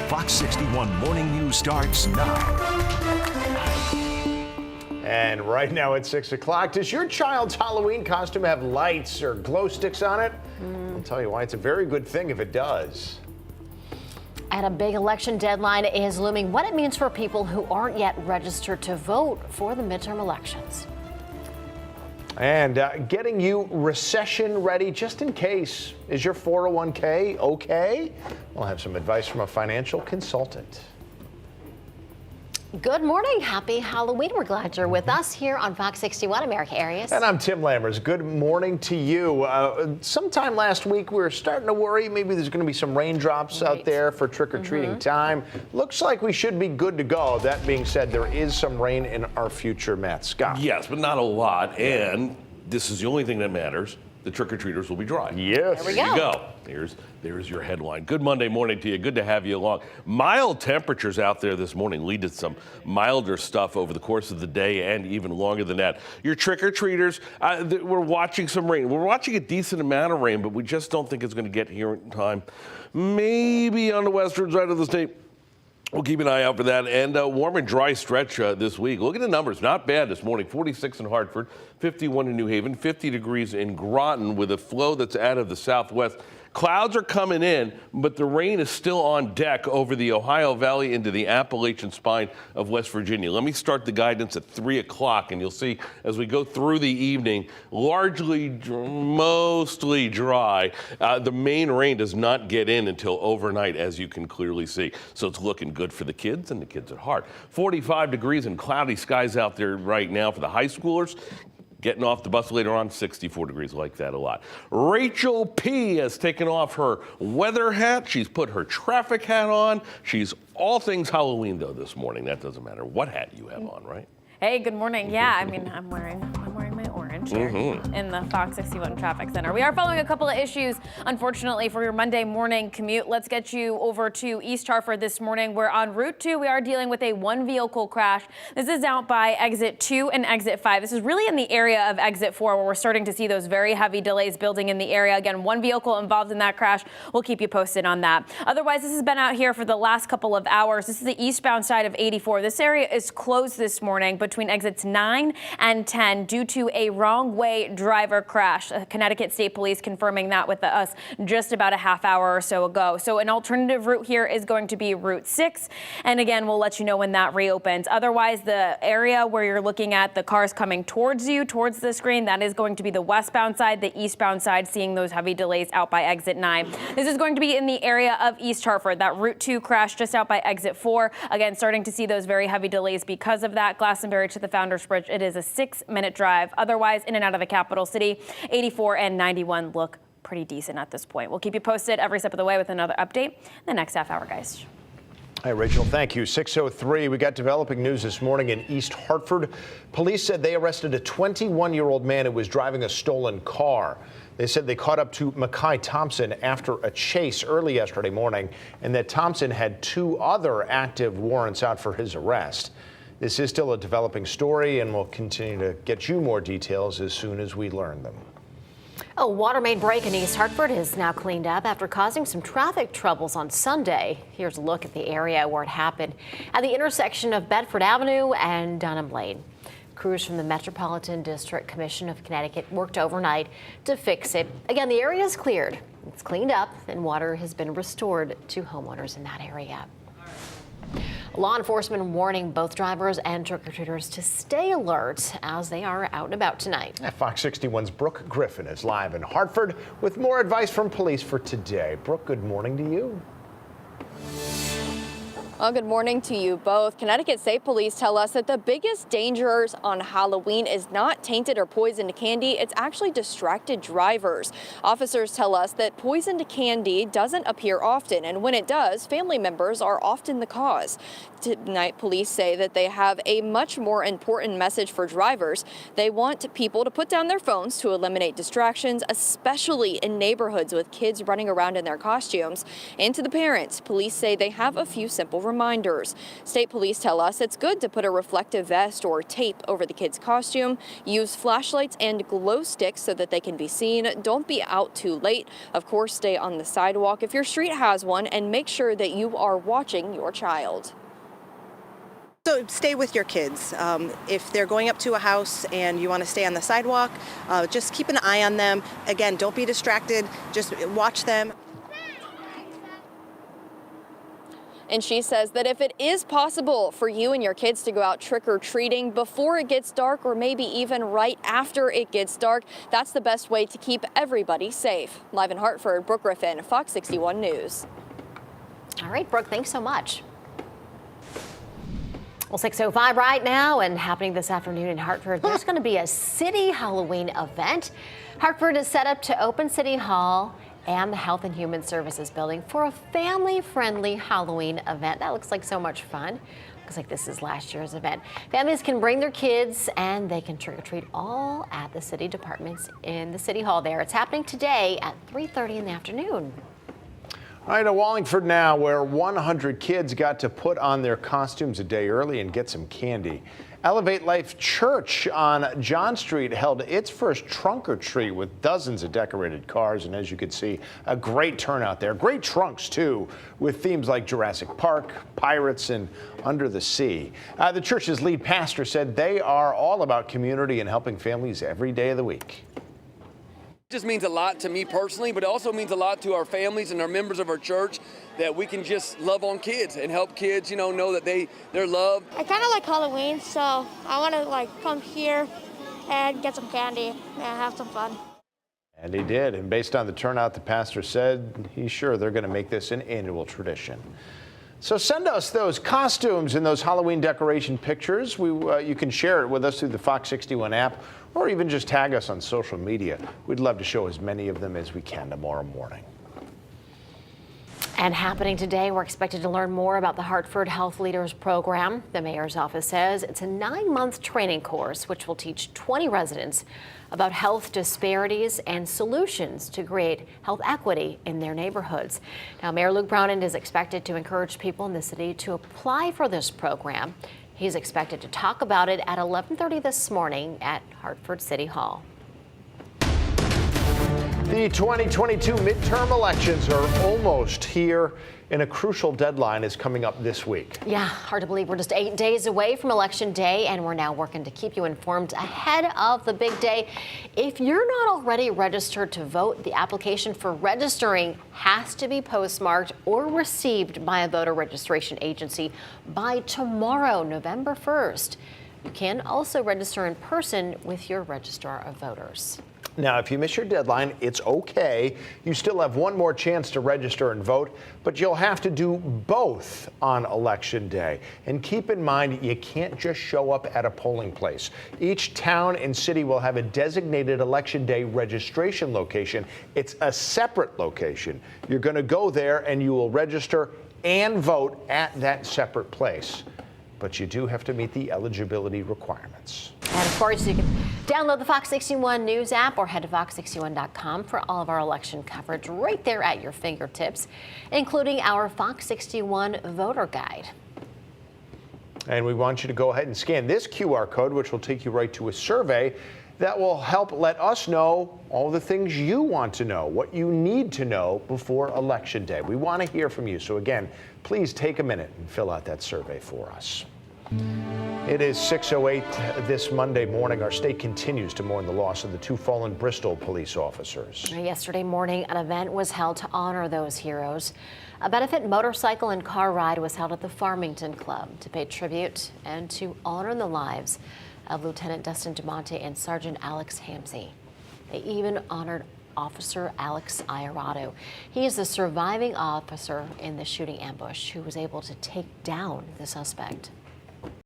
Fox 61 Morning News starts now. And right now at 6 o'clock, does your child's Halloween costume have lights or glow sticks on it? I'll tell you why. It's a very good thing if it does. And a big election deadline is looming. What it means for people who aren't yet registered to vote for the midterm elections. And getting you recession ready just in case. Is your 401k okay? We'll have some advice from a financial consultant. Good morning. Happy Halloween. We're glad you're with us here on Fox 61 America Areas. And I'm Tim Lammers. Good morning to you. Sometime last week, we were starting to worry maybe there's going to be some raindrops out there for trick-or-treating time. Looks like we should be good to go. That being said, there is some rain in our future, Matt. Scott. Yes, but not a lot. And this is the only thing that matters. The trick-or-treaters will be dry. Yes. There we There you go. There's your headline. Good Monday morning to you. Good to have you along. Mild temperatures out there this morning lead to some milder stuff over the course of the day and even longer than that. Your trick-or-treaters, we're watching some rain. We're watching a decent amount of rain, but we just don't think it's going to get here in time. Maybe on the western side of the state. We'll keep an eye out for that. And a warm and dry stretch this week. Look at the numbers. Not bad this morning. 46 in Hartford, 51 in New Haven, 50 degrees in Groton with a flow that's out of the southwest. Clouds are coming in, but the rain is still on deck over the Ohio Valley into the Appalachian spine of West Virginia. Let me start the guidance at 3 o'clock, and you'll see as we go through the evening, mostly dry. The main rain does not get in until overnight, as you can clearly see. So it's looking good for the kids and the kids at heart. 45 degrees and cloudy skies out there right now for the high schoolers. Getting off the bus later on, 64 degrees, like that a lot. Rachel P. has taken off her weather hat. She's put her traffic hat on. She's all things Halloween, though, this morning. That doesn't matter what hat you have on, right? Hey, good morning. Yeah, I mean, I'm wearing my orange here in the Fox 61 Traffic Center. We are following a couple of issues, unfortunately, for your Monday morning commute. Let's get you over to East Hartford this morning. We're on Route 2. We are dealing with a one-vehicle crash. This is out by Exit 2 and Exit 5. This is really in the area of Exit 4, where we're starting to see those very heavy delays building in the area. Again, one vehicle involved in that crash. We'll keep you posted on that. Otherwise, this has been out here for the last couple of hours. This is the eastbound side of 84. This area is closed this morning between exits 9 and 10 due to a wrong-way driver crash. Connecticut State Police confirming that with us just about a half hour or so ago. So an alternative route here is going to be Route 6. And again, we'll let you know when that reopens. Otherwise, the area where you're looking at the cars coming towards you, towards the screen, that is going to be the westbound side. The eastbound side seeing those heavy delays out by Exit 9. This is going to be in the area of East Hartford. That Route 2 crash just out by Exit 4. Again, starting to see those very heavy delays because of that. Glastonbury to the Founders Bridge, it is a 6-minute drive. Otherwise, in and out of the capital city, 84 and 91 look pretty decent at this point. We'll keep you posted every step of the way with another update in the next half hour, guys. Hi, Rachel. Thank you. 6:03. We got developing news this morning in East Hartford. Police said they arrested a 21-year-old man who was driving a stolen car. They said they caught up to Mackay Thompson after a chase early yesterday morning, and that Thompson had 2 other active warrants out for his arrest. This is still a developing story, and we'll continue to get you more details as soon as we learn them. A water main break in East Hartford is now cleaned up after causing some traffic troubles on Sunday. Here's a look at the area where it happened at the intersection of Bedford Avenue and Dunham Lane. Crews from the Metropolitan District Commission of Connecticut worked overnight to fix it. Again, the area is cleared. It's cleaned up and water has been restored to homeowners in that area. Law enforcement warning both drivers and trick-or-treaters to stay alert as they are out and about tonight. Fox 61's Brooke Griffin is live in Hartford with more advice from police for today. Brooke, good morning to you. Well, good morning to you both. Connecticut State Police tell us that the biggest dangers on Halloween is not tainted or poisoned candy, it's actually distracted drivers. Officers tell us that poisoned candy doesn't appear often, and when it does, family members are often the cause. Tonight, police say that they have a much more important message for drivers. They want people to put down their phones to eliminate distractions, especially in neighborhoods with kids running around in their costumes. And to the parents, police say they have a few simple reminders. State police tell us it's good to put a reflective vest or tape over the kid's costume, use flashlights and glow sticks so that they can be seen. Don't be out too late. Of course, stay on the sidewalk if your street has one, and make sure that you are watching your child. So stay with your kids. If they're going up to a house and you want to stay on the sidewalk, just keep an eye on them. Again, don't be distracted. Just watch them. And she says that if it is possible for you and your kids to go out trick-or-treating before it gets dark, or maybe even right after it gets dark, that's the best way to keep everybody safe. Live in Hartford, Brooke Griffin, Fox 61 News. All right, Brooke, thanks so much. Well, 6:05 right now, and happening this afternoon in Hartford, there's going to be a city Halloween event. Hartford is set up to open City Hall and the Health and Human Services building for a family-friendly Halloween event. That looks like so much fun. Looks like this is last year's event. Families can bring their kids and they can trick-or-treat all at the city departments in the City Hall there. It's happening today at 3:30 in the afternoon. All right, to Wallingford now, where 100 kids got to put on their costumes a day early and get some candy. Elevate Life Church on John Street held its first trunk or treat with dozens of decorated cars, and as you can see, a great turnout there. Great trunks, too, with themes like Jurassic Park, pirates, and Under the Sea. The church's lead pastor said they are all about community and helping families every day of the week. It just means a lot to me personally, but it also means a lot to our families and our members of our church that we can just love on kids and help kids, know that they're loved. I kind of like Halloween, so I want to come here and get some candy and have some fun. And he did, and based on the turnout, the pastor said he's sure they're going to make this an annual tradition. So send us those costumes and those Halloween decoration pictures. You can share it with us through the Fox 61 app, or even just tag us on social media. We'd love to show as many of them as we can tomorrow morning. And happening today, we're expected to learn more about the Hartford Health Leaders Program. The mayor's office says it's a 9-month training course which will teach 20 residents about health disparities and solutions to create health equity in their neighborhoods. Now, Mayor Luke Brownon is expected to encourage people in the city to apply for this program. He's expected to talk about it at 11:30 this morning at Hartford City Hall. The 2022 midterm elections are almost here, and a crucial deadline is coming up this week. Yeah, hard to believe we're just 8 days away from Election Day, and we're now working to keep you informed ahead of the big day. If you're not already registered to vote, the application for registering has to be postmarked or received by a voter registration agency by tomorrow, November 1st. You can also register in person with your registrar of voters. Now, if you miss your deadline, it's okay. You still have one more chance to register and vote, but you'll have to do both on Election Day. And keep in mind, you can't just show up at a polling place. Each town and city will have a designated Election Day registration location. It's a separate location. You're going to go there and you will register and vote at that separate place. But you do have to meet the eligibility requirements. And of course, you can download the Fox 61 News app or head to fox61.com for all of our election coverage right there at your fingertips, including our Fox 61 voter guide. And we want you to go ahead and scan this QR code, which will take you right to a survey that will help let us know all the things you want to know, what you need to know before Election Day. We want to hear from you. So again, please take a minute and fill out that survey for us. It is 6:08 this Monday morning. Our state continues to mourn the loss of the 2 fallen Bristol police officers. Yesterday morning, an event was held to honor those heroes. A benefit motorcycle and car ride was held at the Farmington Club to pay tribute and to honor the lives of Lieutenant Dustin DeMonte and Sergeant Alex Hamsey. They even honored Officer Alex Iarato. He is the surviving officer in the shooting ambush who was able to take down the suspect.